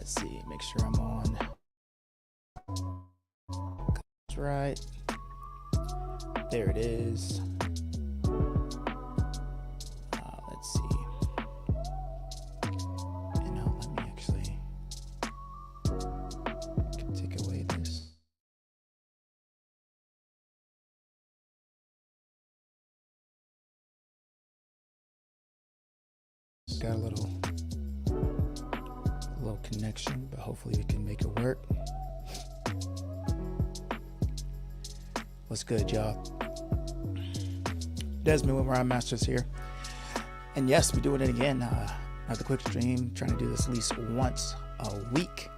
Let's see, make sure I'm on. That's right. There it is. Let's see. And now let me actually take away this. Got a little connection, but hopefully we can make it work. What's good, y'all? Desmond with Rhyme Masters here. And yes, we're doing it again. Another quick stream, trying to do this at least once a week.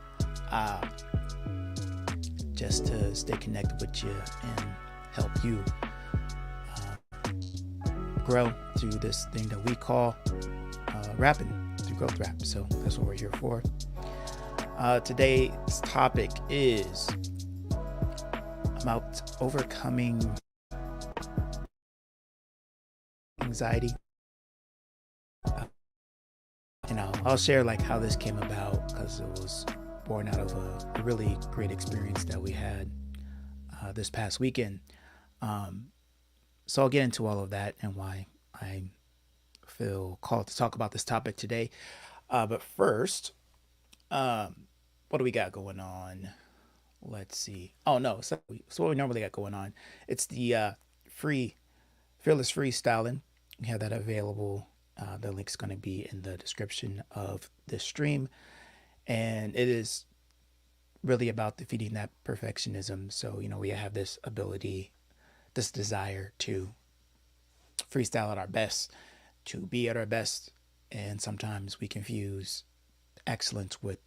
Just to stay connected with you and help you grow through this thing that we call rapping, through growth rap. So that's what we're here for. Today's topic is about overcoming anxiety. I'll share like how this came about, because it was born out of a really great experience that we had this past weekend. So I'll get into all of that and why I feel called to talk about this topic today. But first, what do we got going on? Let's see. Oh no, so what we normally got going on, it's the fearless freestyling. We have that available. The link's going to be in the description of this stream, and it is really about defeating that perfectionism. So we have this ability, this desire to freestyle at our best, to be at our best, and sometimes we confuse excellence with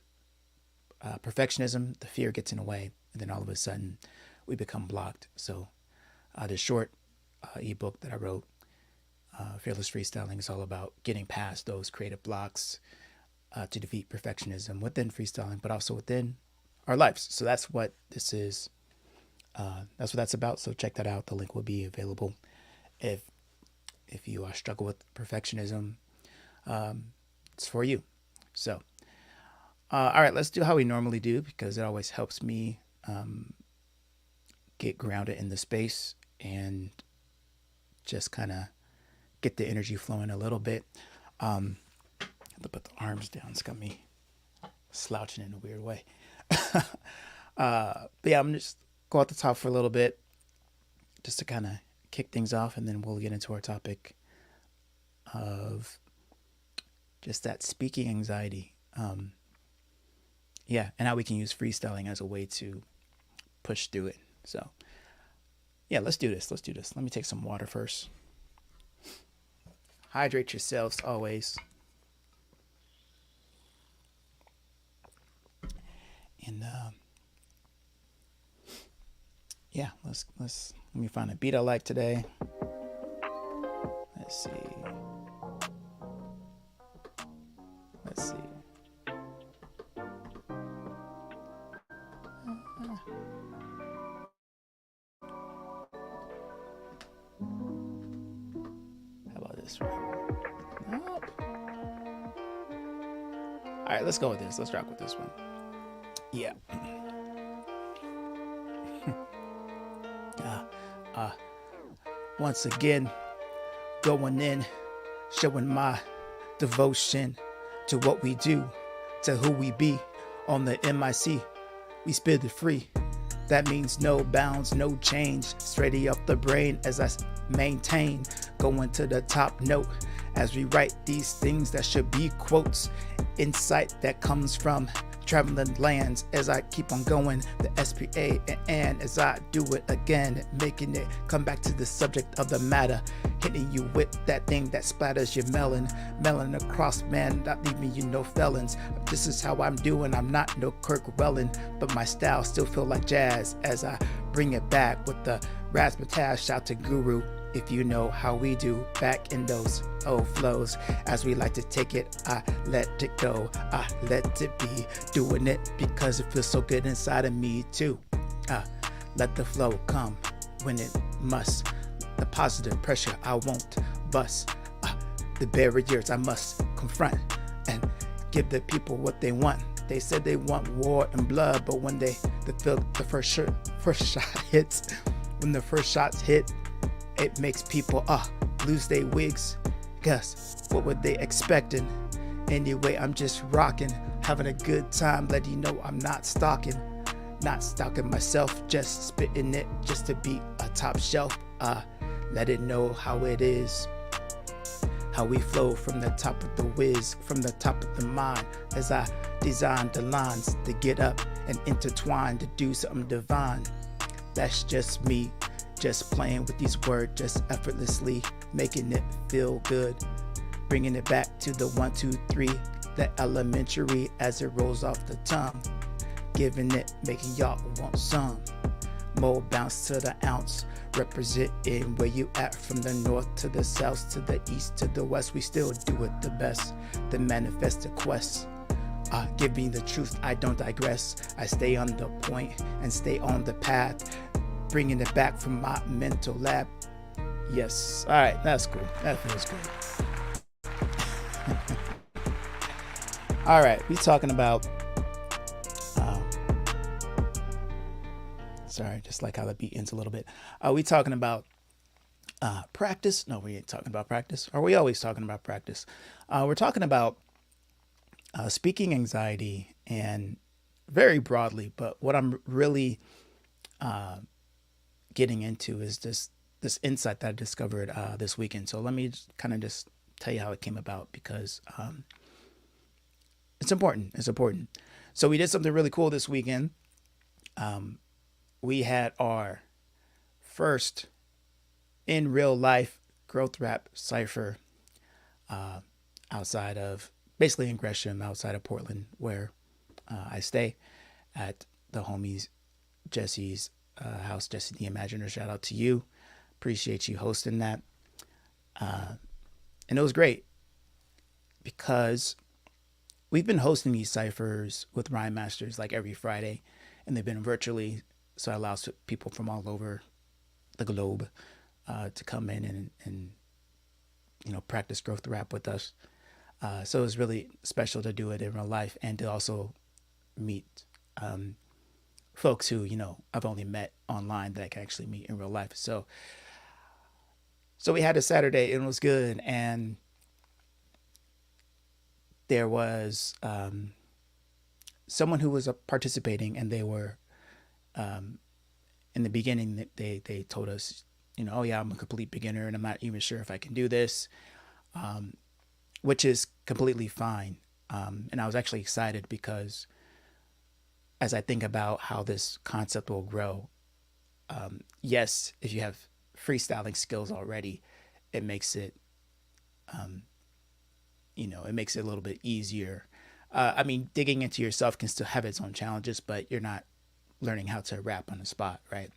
perfectionism. The fear gets in the way, and then all of a sudden we become blocked. So this short ebook that I wrote, Fearless Freestyling, is all about getting past those creative blocks to defeat perfectionism within freestyling, but also within our lives. So that's what this is. That's what that's about. So check that out. The link will be available. If you struggle with perfectionism, it's for you. So all right, let's do how we normally do, because it always helps me get grounded in the space and just kind of get the energy flowing a little bit. I have to put the arms down. It's got me slouching in a weird way. But yeah, I'm just go at the top for a little bit just to kind of kick things off, and then we'll get into our topic of just that speaking anxiety. Yeah, and how we can use freestyling as a way to push through it. So yeah, let's do this. Let me take some water first. Hydrate yourselves always. And yeah, let me find a beat I like today. Let's see. How about this one? Nope. All right, let's go with this. Let's rock with this one. Yeah. Once again, going in, showing my devotion to what we do, to who we be. On the MIC, we spit it free. That means no bounds, no change. Straight off the brain as I maintain. Going to the top note as we write these things that should be quotes. Insight that comes from traveling lands as I keep on going. The SPA and as I do it again, making it come back to the subject of the matter. Hitting you with that thing that splatters your melon across, man, not leaving you no felons. This is how I'm doing. I'm not no Kirk Whelan, but my style still feel like jazz as I bring it back with the razzmatazz. Shout to Guru, if you know how we do back in those old flows. As we like to take it, I let it go, I let it be. Doing it because it feels so good inside of me too. Let the flow come when it must. The positive pressure I won't bust. The barriers I must confront and give the people what they want. They said they want war and blood, but when the first shot hits, when the first shots hit, it makes people lose their wigs. Guess what were they expecting? Anyway, I'm just rocking, having a good time, letting you know I'm not stalking myself, just spitting it just to be a top shelf. Let it know how it is, how we flow from the top of the whiz, from the top of the mind, as I design the lines to get up and intertwine to do something divine. That's just me, just playing with these words, just effortlessly making it feel good, bringing it back to the 1, 2, 3, the elementary as it rolls off the tongue, giving it, making y'all want some more bounce to the ounce, representing where you at, from the north to the south, to the east to the west. We still do it the best, the manifest the quest. Give me the truth, I don't digress. I stay on the point and stay on the path, bringing it back from my mental lab. Yes, all right, that's cool. That feels good. All right, we talking about sorry, just like how the beat ends a little bit. We talking about practice? No, we ain't talking about practice. Are we always talking about practice? We're talking about speaking anxiety, and very broadly, but what I'm really getting into is this insight that I discovered this weekend. So let me just tell you how it came about, because it's important. It's important. So we did something really cool this weekend. We had our first in real life growth rap cipher outside of, basically in Gresham, outside of Portland, where I stay at the homies Jesse's house, Jesse the Imaginer. Shout out to you. Appreciate you hosting that. And it was great because we've been hosting these ciphers with Rhyme Masters like every Friday, and they've been virtually. So it allows people from all over the globe to come in and practice growth rap with us. So it was really special to do it in real life, and to also meet folks who I've only met online that I can actually meet in real life. So we had a Saturday, and it was good, and there was someone who was participating, and they were. In the beginning, they told us, oh yeah, I'm a complete beginner and I'm not even sure if I can do this, which is completely fine. And I was actually excited because as I think about how this concept will grow, yes, if you have freestyling skills already, it makes it, it makes it a little bit easier. I mean, digging into yourself can still have its own challenges, but you're not learning how to rap on the spot, right?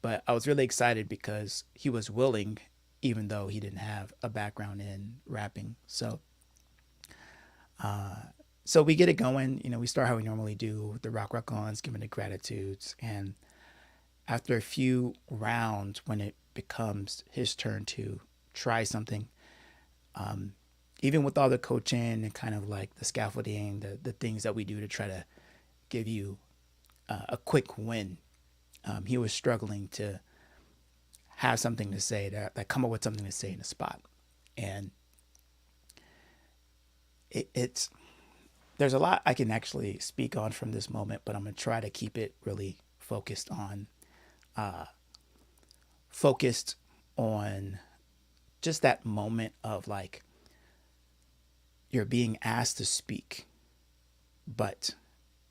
But I was really excited because he was willing, even though he didn't have a background in rapping. So we get it going. We start how we normally do, the rock-ons, giving the gratitudes. And after a few rounds, when it becomes his turn to try something, even with all the coaching and kind of like the scaffolding, the things that we do to try to give you a quick win, he was struggling to have something to say, that come up with something to say in a spot. And it's there's a lot I can actually speak on from this moment, but I'm gonna try to keep it really focused on just that moment of like, you're being asked to speak, but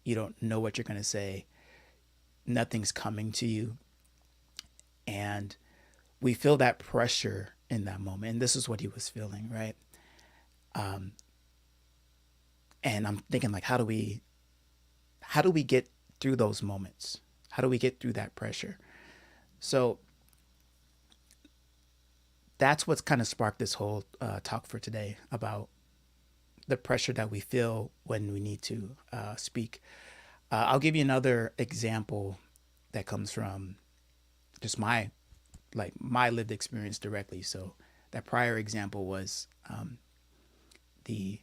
you don't know what you're going to say. Nothing's coming to you. And we feel that pressure in that moment. And this is what he was feeling, right? And I'm thinking, like, how do we get through those moments? How do we get through that pressure? So that's what's kind of sparked this whole talk for today, about the pressure that we feel when we need to speak. I'll give you another example that comes from just my lived experience directly. So that prior example was the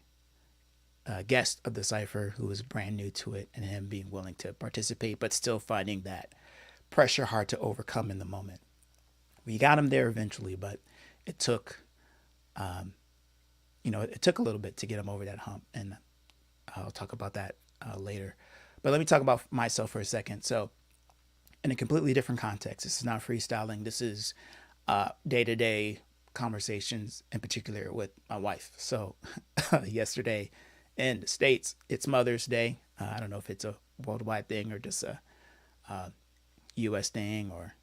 guest of the cipher who was brand new to it, and him being willing to participate, but still finding that pressure hard to overcome in the moment. We got him there eventually, but it took, it took a little bit to get him over that hump, and I'll talk about that later. But let me talk about myself for a second. So, in a completely different context, this is not freestyling. This is day to day conversations, in particular with my wife. So, yesterday in the States, it's Mother's Day. I don't know if it's a worldwide thing or just a US thing, or,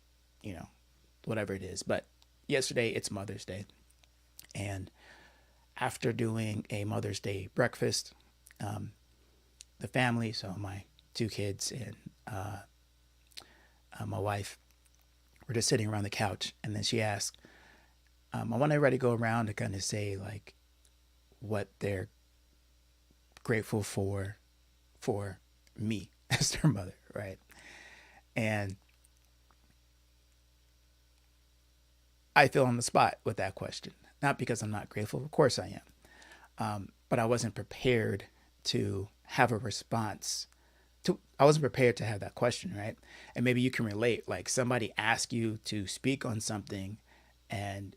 whatever it is. But yesterday, it's Mother's Day. And after doing a Mother's Day breakfast, the family, so my two kids and my wife, were just sitting around the couch. And then she asked, I want everybody to go around to kind of say like what they're grateful for me as their mother, right? And I feel on the spot with that question. Not because I'm not grateful, of course I am, but I wasn't prepared to have a response. I wasn't prepared to have that question, right? And maybe you can relate. Like somebody asks you to speak on something, and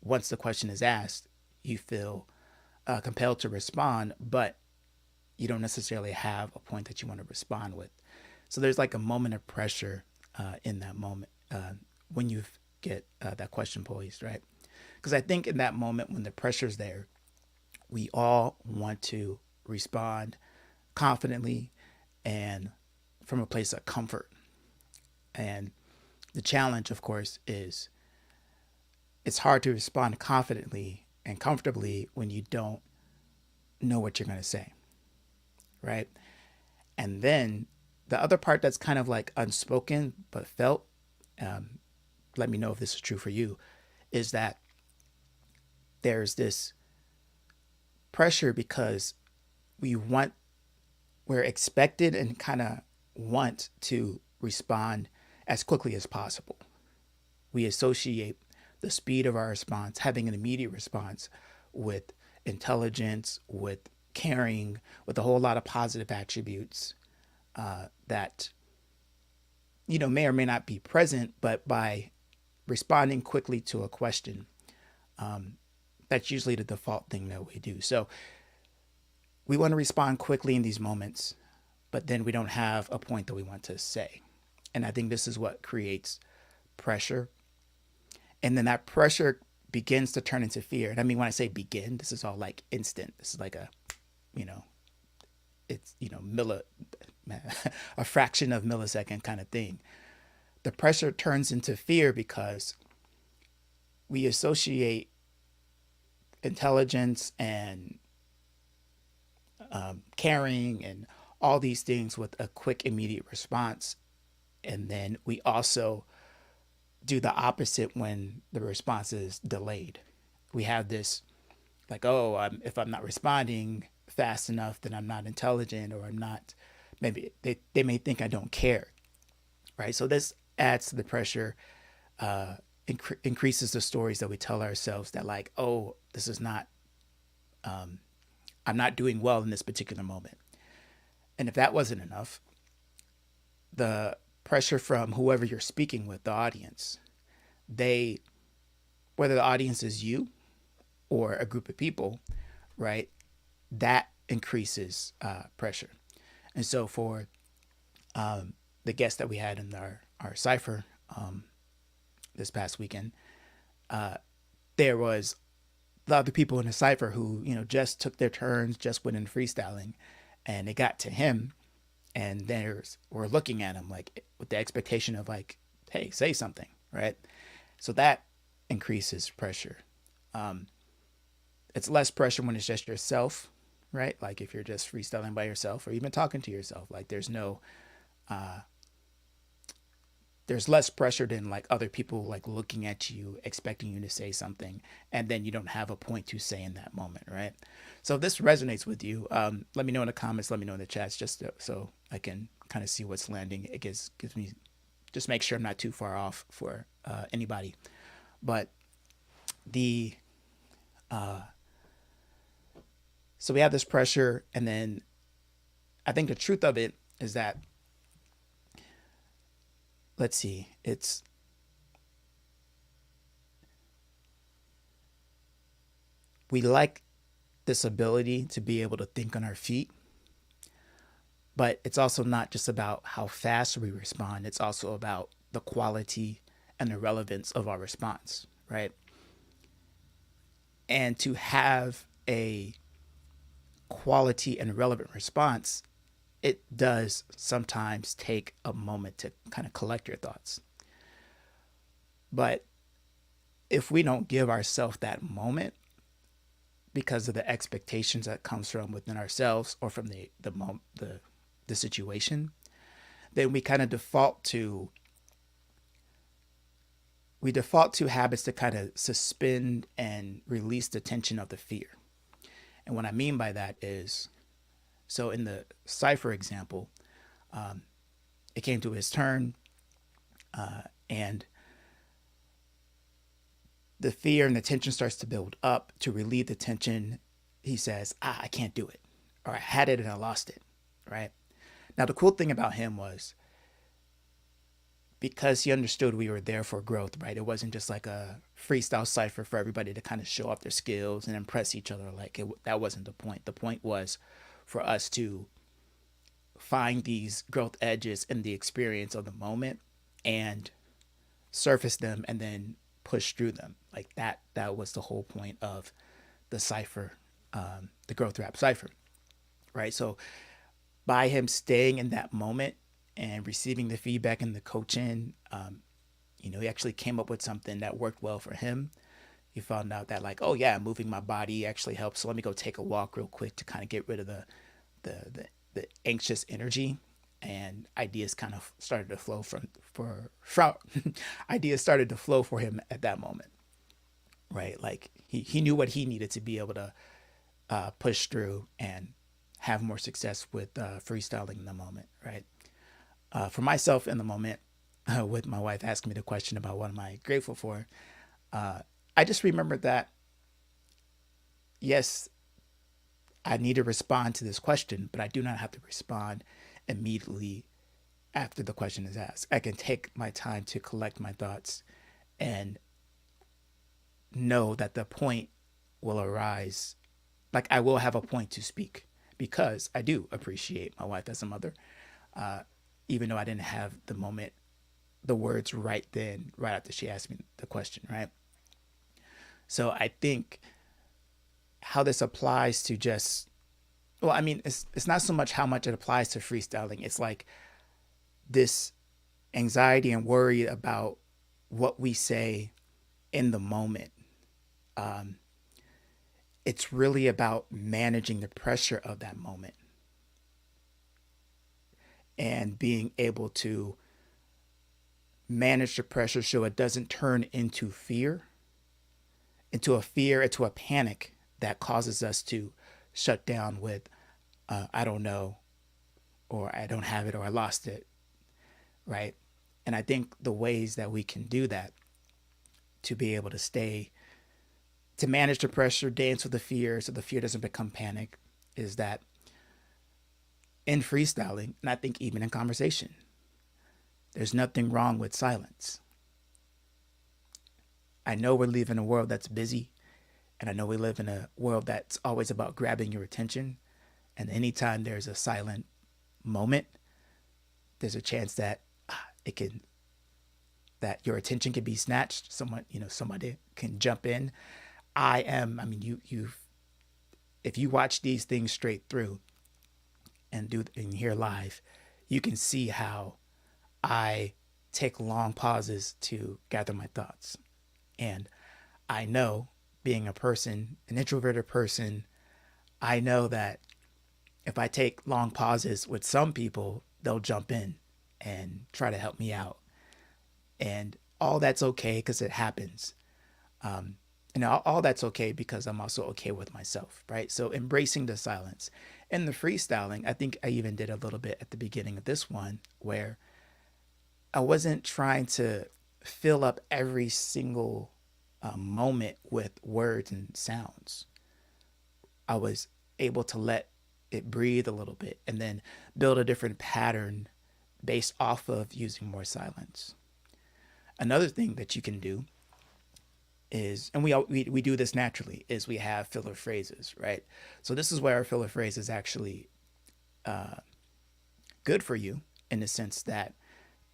once the question is asked, you feel compelled to respond, but you don't necessarily have a point that you want to respond with. So there's like a moment of pressure in that moment when you get that question posed, right? Because I think in that moment when the pressure's there, we all want to respond confidently and from a place of comfort. And the challenge, of course, is it's hard to respond confidently and comfortably when you don't know what you're going to say, right? And then the other part that's kind of like unspoken but felt, let me know if this is true for you, is that there's this pressure because we're expected and kind of want to respond as quickly as possible. We associate the speed of our response, having an immediate response, with intelligence, with caring, with a whole lot of positive attributes that may or may not be present, but by responding quickly to a question, that's usually the default thing that we do. So we want to respond quickly in these moments, but then we don't have a point that we want to say. And I think this is what creates pressure. And then that pressure begins to turn into fear. And I mean, when I say begin, this is all like instant. This is like a fraction of millisecond kind of thing. The pressure turns into fear because we associate intelligence and caring and all these things with a quick, immediate response. And then we also do the opposite when the response is delayed. We have this like, if I'm not responding fast enough, then I'm not intelligent, or I'm not, maybe they may think I don't care, right? So this adds to the pressure, increases the stories that we tell ourselves that like, this is not, I'm not doing well in this particular moment. And if that wasn't enough, the pressure from whoever you're speaking with, the audience, whether the audience is you or a group of people, right, that increases pressure. And so for the guests that we had in our cipher this past weekend, there was the other people in the cipher who, just took their turns, just went in freestyling, and it got to him, and we're looking at him like with the expectation of like, hey, say something, right? So that increases pressure. It's less pressure when it's just yourself, right? Like if you're just freestyling by yourself or even talking to yourself, like there's less pressure than like other people like looking at you, expecting you to say something, and then you don't have a point to say in that moment, right? So if this resonates with you, let me know in the comments, let me know in the chats, just so I can kind of see what's landing. It gives me, just make sure I'm not too far off for anybody. But the So we have this pressure, and then I think the truth of it is that, let's see, it's we like this ability to be able to think on our feet, but it's also not just about how fast we respond, it's also about the quality and the relevance of our response, right? And to have a quality and relevant response, it does sometimes take a moment to kind of collect your thoughts. But if we don't give ourselves that moment because of the expectations that comes from within ourselves or from the situation, then we kind of default to habits to kind of suspend and release the tension of the fear. And what I mean by that is, so in the cipher example, it came to his turn, and the fear and the tension starts to build up. To relieve the tension, he says, I can't do it. Or I had it and I lost it, right? Now, the cool thing about him was because he understood we were there for growth, right? It wasn't just like a freestyle cipher for everybody to kind of show off their skills and impress each other. That wasn't the point. The point was for us to find these growth edges in the experience of the moment and surface them and then push through them. Like that was the whole point of the cipher, the growth rap cipher, right? So by him staying in that moment and receiving the feedback and the coaching, he actually came up with something that worked well for him. He found out that, like, oh yeah, moving my body actually helps. So let me go take a walk real quick to kind of get rid of the anxious energy, and ideas kind of started to flow for ideas started to flow for him at that moment, right? Like he knew what he needed to be able to push through and have more success with freestyling in the moment, right? For myself in the moment, with my wife asking me the question about what am I grateful for, I just remembered that, yes, I need to respond to this question, but I do not have to respond immediately after the question is asked. I can take my time to collect my thoughts and know that the point will arise. Like, I will have a point to speak because I do appreciate my wife as a mother, uh, even though I didn't have the words right then, right after she asked me the question, right? So I think how this applies to just, well, I mean, it's not so much how much it applies to freestyling. It's like this anxiety and worry about what we say in the moment. Um, it's really about managing the pressure of that moment and being able to manage the pressure so it doesn't turn into a panic that causes us to shut down with, I don't know, or I don't have it, or I lost it, right? And I think the ways that we can do that to be able to manage the pressure, dance with the fear so the fear doesn't become panic, is that in freestyling, and I think even in conversation, there's nothing wrong with silence. I know we live in a world that's busy, and I know we live in a world that's always about grabbing your attention. And anytime there's a silent moment, there's a chance that it can that your attention can be snatched. Somebody can jump in. I mean, you if you watch these things straight through and hear live, you can see how I take long pauses to gather my thoughts. And I know, being an introverted person, I know that if I take long pauses with some people, they'll jump in and try to help me out. And all that's okay because it happens. Um, and all that's okay because I'm also okay with myself, right? So embracing the silence. In the freestyling, I think I even did a little bit at the beginning of this one where I wasn't trying to fill up every single moment with words and sounds. I was able to let it breathe a little bit and then build a different pattern based off of using more silence. Another thing that you can do is, and we do this naturally, is we have filler phrases, right? So this is where our filler phrase is actually good for you in the sense that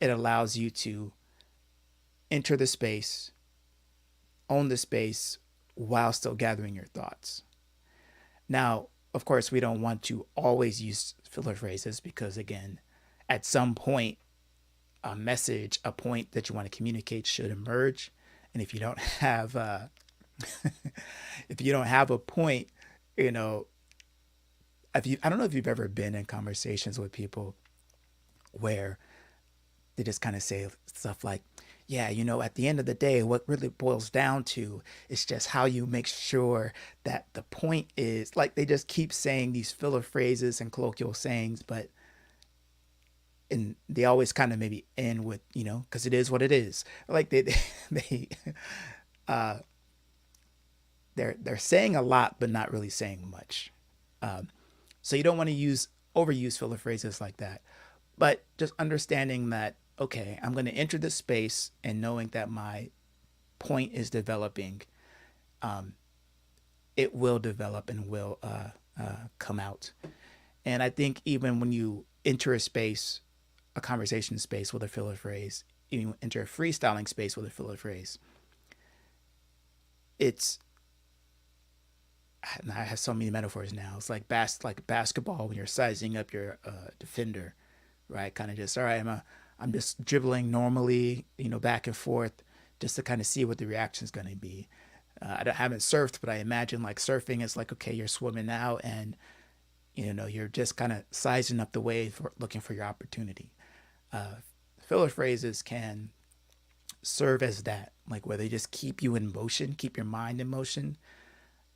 it allows you to enter the space, own the space while still gathering your thoughts. Now, of course, we don't want to always use filler phrases because, again, at some point, a message, a point that you want to communicate should emerge. And if you don't have, if you don't have a point, you know, I don't know if you've ever been in conversations with people where they just kind of say stuff like, yeah, at the end of the day, what really boils down to is just how you make sure that the point is, like, they just keep saying these filler phrases and colloquial sayings, but and they always kind of maybe end with, because it is what it is. Like they uh they're saying a lot but not really saying much. So you don't want to use overuse filler phrases like that. But just understanding that, okay, I'm going to enter this space and knowing that my point is developing, it will develop and will come out. And I think even when you enter a space, a conversation space with a filler phrase, you enter a freestyling space with a filler phrase, it's, I have so many metaphors now. It's like like basketball when you're sizing up your defender, right? Kind of just, all right, I'm just dribbling normally, back and forth, just to kind of see what the reaction is going to be. Haven't surfed, but I imagine like surfing is like, okay, you're swimming out and you're just kind of sizing up the wave for looking for your opportunity. Filler phrases can serve as that, like where they just keep you in motion, keep your mind in motion,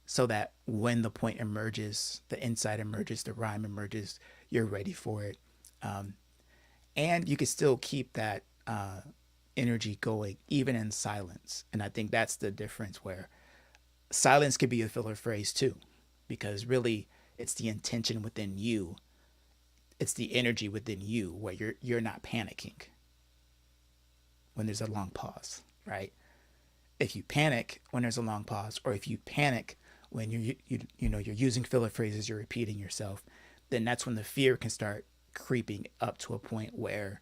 so that when the point emerges, the insight emerges, the rhyme emerges, you're ready for it. And you can still keep that energy going even in silence. And I think that's the difference, where silence could be a filler phrase too, because really it's the intention within you. It's the energy within you where you're not panicking when there's a long pause, right? If you panic when there's a long pause, or if you panic when you're using filler phrases, you're repeating yourself, then that's when the fear can start creeping up to a point where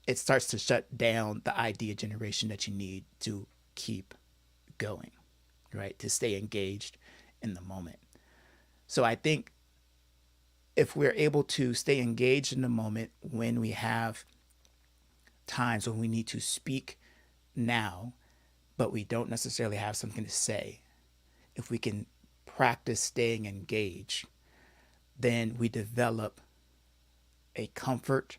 it starts to shut down the idea generation that you need to keep going, right? To stay engaged in the moment. So I think if we're able to stay engaged in the moment when we have times when we need to speak now, but we don't necessarily have something to say, if we can practice staying engaged, then we develop a comfort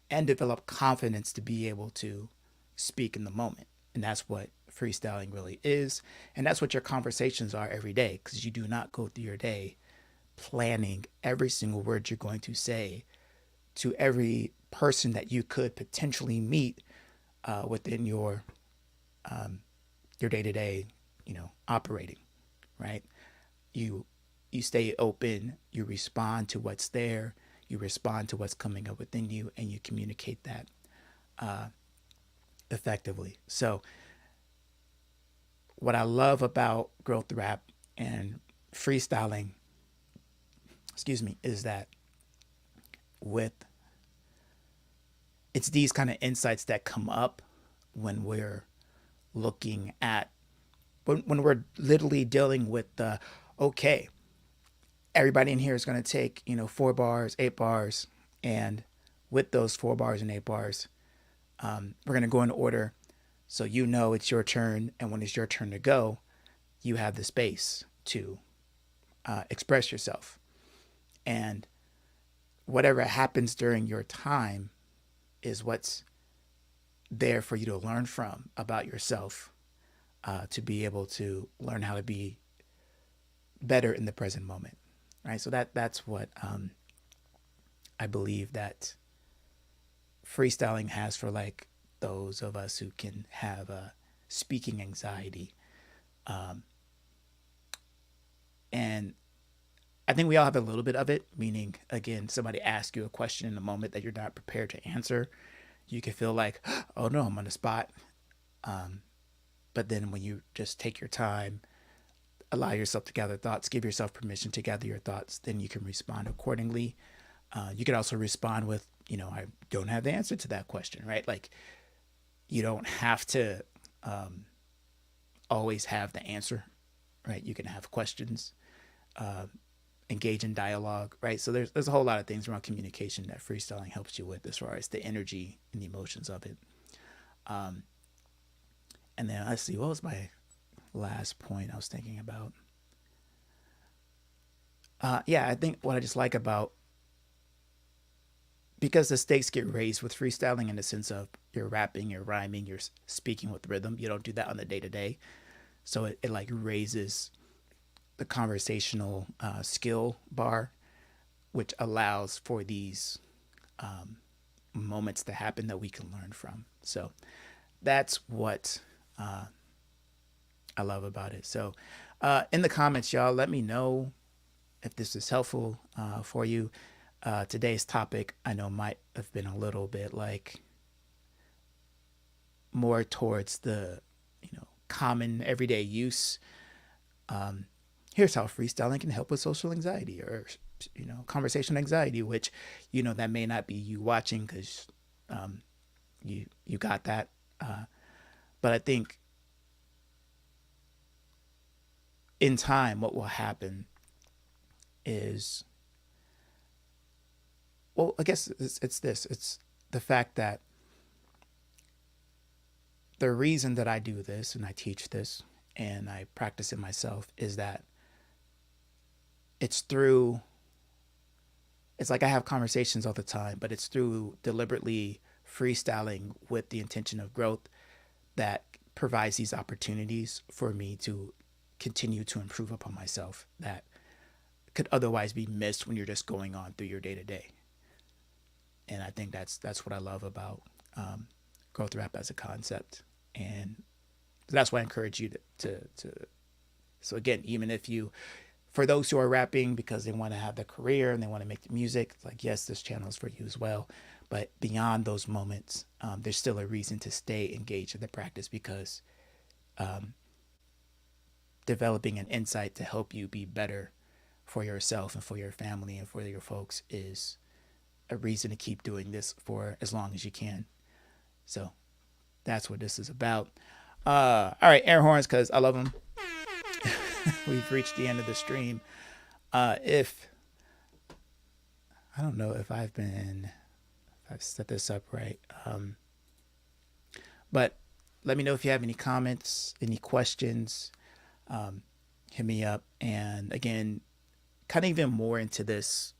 and develop confidence to be able to speak in the moment. And that's what freestyling really is. And that's what your conversations are every day, because you do not go through your day planning every single word you're going to say to every person that you could potentially meet within your day-to-day, operating, right? You stay open, you respond to what's there, you respond to what's coming up within you, and you communicate that effectively. So what I love about growth rap and freestyling, is that with it's these kind of insights that come up when we're looking at when we're literally dealing with the, okay, everybody in here is going to take 4 bars, 8 bars, and with those 4 bars and 8 bars, we're going to go in order, so it's your turn, and when it's your turn to go, you have the space to express yourself. And whatever happens during your time is what's there for you to learn from about yourself, to be able to learn how to be better in the present moment, right? So that's what I believe that freestyling has for like those of us who can have a speaking anxiety, and I think we all have a little bit of it, meaning, again, somebody asks you a question in a moment that you're not prepared to answer. You can feel like, oh no, I'm on the spot. Um, but then when you just take your time, allow yourself to gather thoughts, give yourself permission to gather your thoughts, then you can respond accordingly. You can also respond with, I don't have the answer to that question, right? Like, you don't have to um, always have the answer, right? You can have questions, uh, engage in dialogue, right? So there's a whole lot of things around communication that freestyling helps you with as far as the energy and the emotions of it. Um, and then let's see, what was my last point I was thinking about? Yeah, I think what I just like about, because the stakes get raised with freestyling in the sense of you're rapping, you're rhyming, you're speaking with rhythm. You don't do that on the day to day, so it like raises the conversational skill bar, which allows for these um, moments to happen that we can learn from. So that's what uh, I love about it. So in the comments, y'all, let me know if this is helpful for you. Today's topic, I know, might have been a little bit like more towards the common everyday use. Um, Here's how freestyling can help with social anxiety, or conversation anxiety, which that may not be you watching because um, you got that. But I think in time, what will happen is, well, I guess it's this. It's the fact that the reason that I do this and I teach this and I practice it myself is that it's through, it's like I have conversations all the time, but it's through deliberately freestyling with the intention of growth that provides these opportunities for me to continue to improve upon myself that could otherwise be missed when you're just going on through your day to day. And I think that's what I love about growth rap as a concept, and that's why I encourage you to. So again, even if you, for those who are rapping because they want to have the career and they want to make the music, like, yes, this channel is for you as well. But beyond those moments, there's still a reason to stay engaged in the practice, because um, developing an insight to help you be better for yourself and for your family and for your folks is a reason to keep doing this for as long as you can. So that's what this is about. All right, air horns, because I love them. We've reached the end of the stream. If I don't know if I've set this up right, but let me know if you have any comments, any questions. Hit me up. And again, kind of even more into this,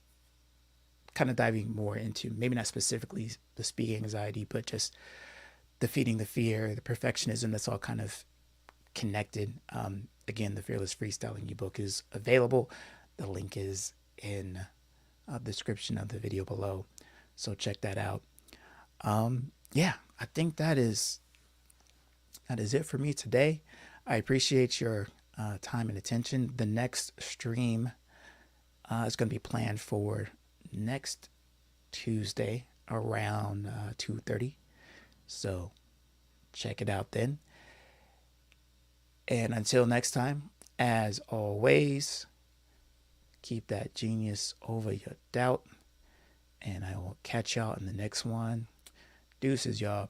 kind of diving more into maybe not specifically the speaking anxiety, but just defeating the fear, the perfectionism, that's all kind of connected. Again, the Fearless Freestyling ebook is available. The link is in the description of the video below. So check that out. Yeah, I think that is it for me today. I appreciate your time and attention. The next stream is going to be planned for next Tuesday around 2:30. So check it out then. And until next time, as always, keep that genius over your doubt. And I will catch y'all in the next one. Deuces, y'all.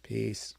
Peace.